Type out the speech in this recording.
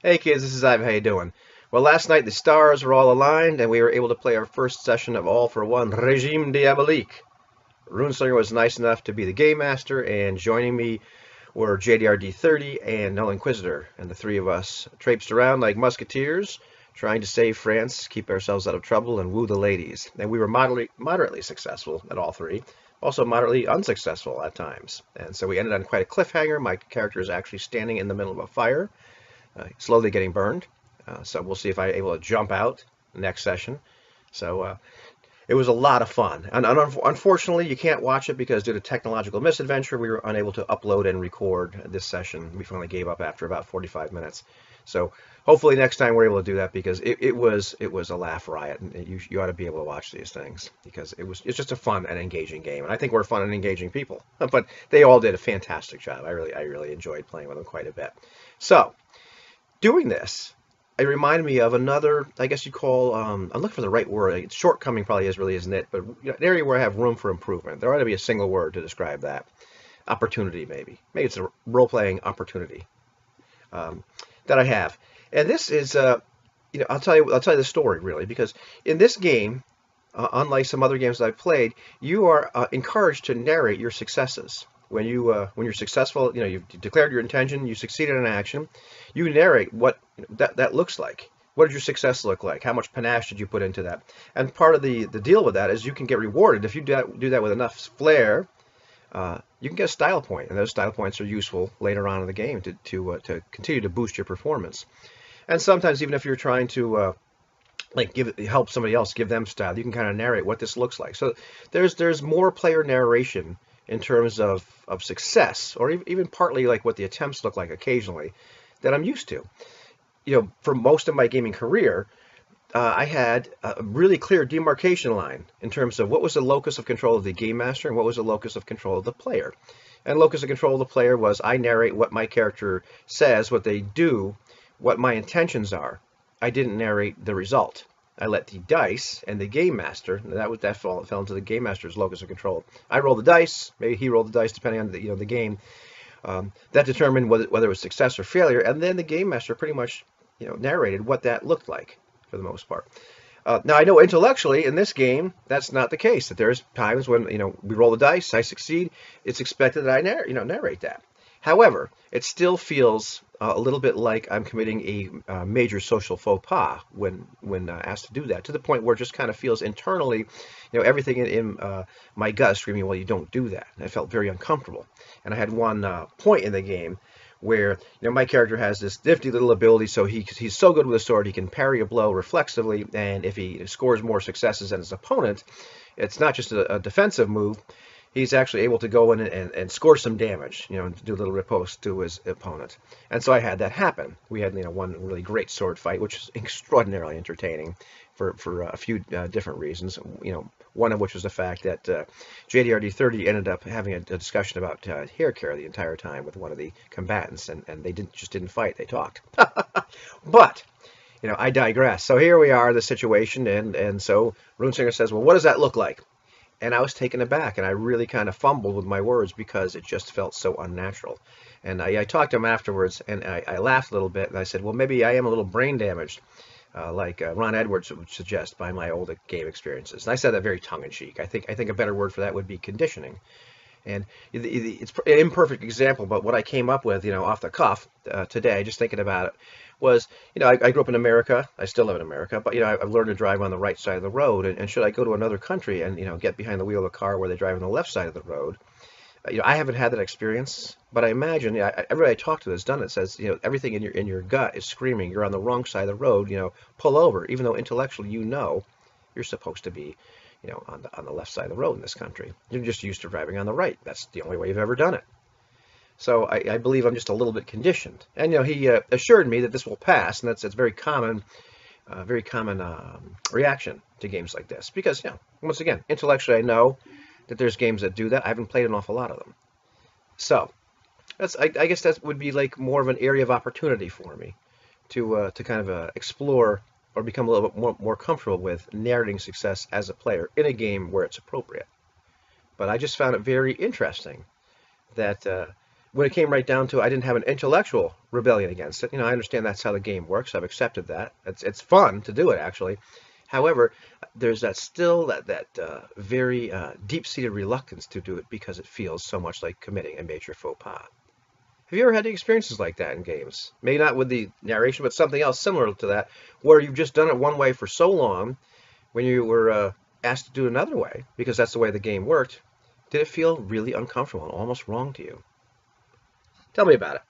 Hey kids, this is Ivan. How you doing? Well, last night the stars were all aligned, and we were able to play our first session of All for One Regime Diabolique. Runeslinger was nice enough to be the game master, and joining me were JDRD30 and Null Inquisitor, and the three of us traipsed around like musketeers, trying to save France, keep ourselves out of trouble, and woo the ladies. And we were moderately successful at all three, also moderately unsuccessful at times. And so we ended on quite a cliffhanger. My character is actually standing in the middle of a fire, slowly getting burned. So we'll see if I'm able to jump out next session. So it was a lot of fun. And unfortunately, you can't watch it because due to technological misadventure, we were unable to upload and record this session. We finally gave up after about 45 minutes. So hopefully next time we're able to do that because it was a laugh riot. And you ought to be able to watch these things because it's just a fun and engaging game. And I think we're fun and engaging people. But they all did a fantastic job. I really enjoyed playing with them quite a bit. So doing this, it reminded me of another, I guess you'd call, I'm looking for the right word. Shortcoming probably really isn't it, but an area where I have room for improvement. There ought to be a single word to describe that. Opportunity, maybe. Maybe it's a role-playing opportunity that I have. And this is, I'll tell you the story really, because in this game, unlike some other games that I've played, you are encouraged to narrate your successes. When you're successful, you've declared your intention, you succeeded in action, you narrate what that looks like. What did your success look like? How much panache did you put into that? And part of the deal with that is you can get rewarded if you do that with enough flair. You can get a style point, and those style points are useful later on in the game to continue to boost your performance. And sometimes even if you're trying to help somebody else, give them style, you can kind of narrate what this looks like. So there's more player narration in terms of success, or even partly like what the attempts look like occasionally, that I'm used to. For most of my gaming career, I had a really clear demarcation line in terms of what was the locus of control of the game master and what was the locus of control of the player. And locus of control of the player was I narrate what my character says, what they do, what my intentions are. I didn't narrate the result. I let the dice and the game master, that fell into the game master's locus of control. I roll the dice, maybe he rolled the dice depending on the game. That determined whether it was success or failure, and then the game master pretty much narrated what that looked like for the most part. Now I know intellectually in this game that's not the case. That there's times when we roll the dice, I succeed, it's expected that I narrate that. However, it still feels a little bit like I'm committing a major social faux pas when asked to do that, to the point where it just kind of feels internally, everything in my gut screaming, well, you don't do that. And I felt very uncomfortable. And I had one point in the game where my character has this nifty little ability, so he's so good with a sword he can parry a blow reflexively, and if he scores more successes than his opponent, it's not just a defensive move. He's actually able to go in and score some damage, and do a little riposte to his opponent. And so I had that happen. We had one really great sword fight, which was extraordinarily entertaining for a few different reasons. One of which was the fact that JDRD30 ended up having a discussion about hair care the entire time with one of the combatants, and they just didn't fight, they talked. But I digress. So here we are, the situation, and so Runesinger says, well, what does that look like? And I was taken aback, and I really kind of fumbled with my words because it just felt so unnatural. And I talked to him afterwards, and I laughed a little bit, and I said, well, maybe I am a little brain damaged, like Ron Edwards would suggest by my old game experiences. And I said that very tongue-in-cheek. I think a better word for that would be conditioning. And it's an imperfect example, but what I came up with, off the cuff today, just thinking about it, was, I grew up in America. I still live in America, but, I've learned to drive on the right side of the road. And should I go to another country and, get behind the wheel of a car where they drive on the left side of the road, I haven't had that experience, but I imagine, everybody I talk to that's done it says, everything in your gut is screaming, you're on the wrong side of the road, pull over, even though intellectually you're supposed to be on the left side of the road in this country. You're just used to driving on the right. That's the only way you've ever done it. So I believe I'm just a little bit conditioned. And he assured me that this will pass, and that's very common reaction to games like this. Because once again, intellectually I know that there's games that do that. I haven't played an awful lot of them. So I guess that would be like more of an area of opportunity for me to kind of explore or become a little bit more comfortable with narrating success as a player in a game where it's appropriate. But I just found it very interesting that when it came right down to it, I didn't have an intellectual rebellion against it. I understand that's how the game works. I've accepted that. It's fun to do it, actually. However, there's that very deep-seated reluctance to do it because it feels so much like committing a major faux pas. Have you ever had any experiences like that in games? Maybe not with the narration, but something else similar to that, where you've just done it one way for so long, when you were asked to do it another way, because that's the way the game worked, did it feel really uncomfortable and almost wrong to you? Tell me about it.